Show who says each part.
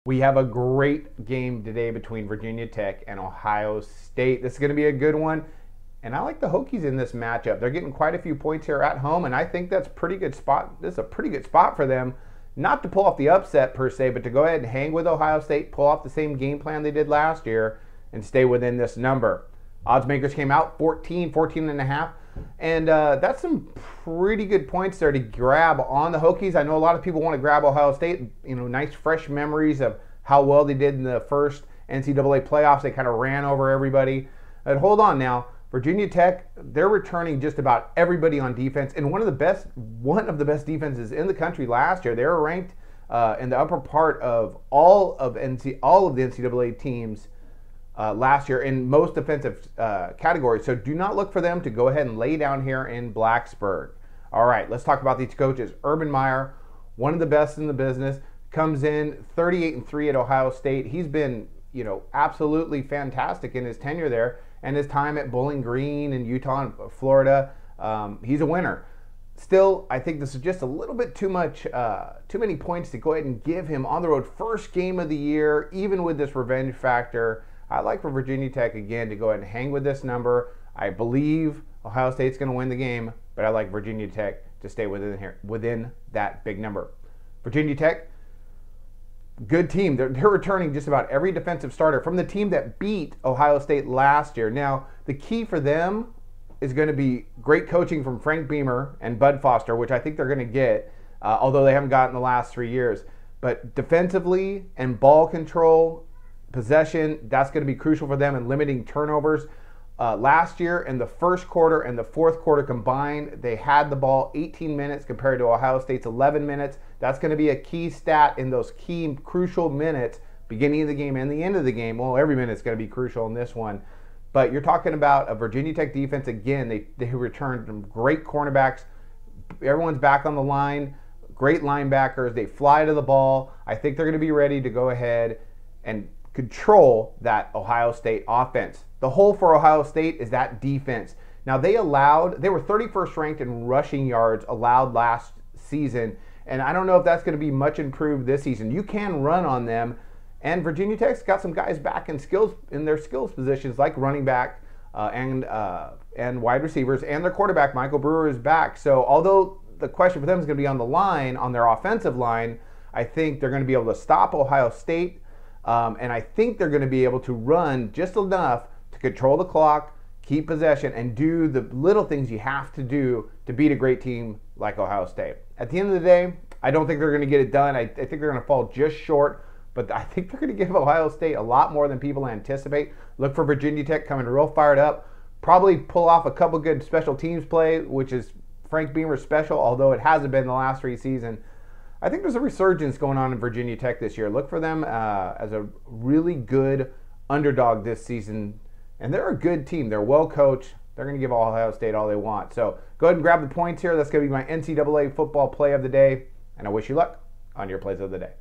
Speaker 1: We have a great game today between Virginia Tech and Ohio State. This is going to be a good one. And I like the Hokies in this matchup. They're getting quite a few points here at home, and I think that's a pretty good spot. This is a pretty good spot for them, not to pull off the upset per se, but to go ahead and hang with Ohio State, pull off the same game plan they did last year, and stay within this number. Odds makers came out 14 and a half. And that's some pretty good points there to grab on the Hokies. I know a lot of people want to grab Ohio State. You know, nice fresh memories of how well they did in the first NCAA playoffs. They kind of ran over everybody. But hold on now. Virginia Tech, they're returning just about everybody on defense, and one of the best defenses in the country last year. They were ranked in the upper part of all of the NCAA teams last year in most defensive categories. So do not look for them to go ahead and lay down here in Blacksburg. All right, let's talk about these coaches. Urban Meyer, one of the best in the business, comes in 38-3 at Ohio State. He's been, you know, absolutely fantastic in his tenure there and his time at Bowling Green in Utah and Florida. He's a winner. Still, I think this is just a little bit too many points to go ahead and give him on the road. First game of the year, even with this revenge factor. I like for Virginia Tech, again, to go ahead and hang with this number. I believe Ohio State's going to win the game, but I like Virginia Tech to stay within that big number. Virginia Tech, good team. They're returning just about every defensive starter from the team that beat Ohio State last year. Now, the key for them is going to be great coaching from Frank Beamer and Bud Foster, which I think they're going to get, although they haven't gotten the last 3 years. But defensively and ball control, possession, that's going to be crucial for them in limiting turnovers. Last year in the first quarter and the fourth quarter combined, they had the ball 18 minutes compared to Ohio State's 11 minutes. That's going to be a key stat in those key crucial minutes, beginning of the game and the end of the game. Well, every minute's going to be crucial in this one. But you're talking about a Virginia Tech defense, again, they returned some great cornerbacks. Everyone's back on the line, great linebackers. They fly to the ball. I think they're going to be ready to go ahead and control that Ohio State offense. The hole for Ohio State is that defense. Now, they were 31st ranked in rushing yards allowed last season, and I don't know if that's going to be much improved this season. You can run on them, and Virginia Tech's got some guys back in their skills positions like running back and wide receivers, and their quarterback Michael Brewer is back. So although the question for them is going to be on the line, on their offensive line, I think they're going to be able to stop Ohio State. And I think they're going to be able to run just enough to control the clock, keep possession, and do the little things you have to do to beat a great team like Ohio State. At the end of the day, I don't think they're going to get it done. I think they're going to fall just short, but I think they're going to give Ohio State a lot more than people anticipate. Look for Virginia Tech coming real fired up. Probably pull off a couple good special teams play, which is Frank Beamer's special, although it hasn't been the last 3 seasons. I think there's a resurgence going on in Virginia Tech this year. Look for them as a really good underdog this season. And they're a good team. They're well coached. They're going to give Ohio State all they want. So go ahead and grab the points here. That's going to be my NCAA football play of the day. And I wish you luck on your plays of the day.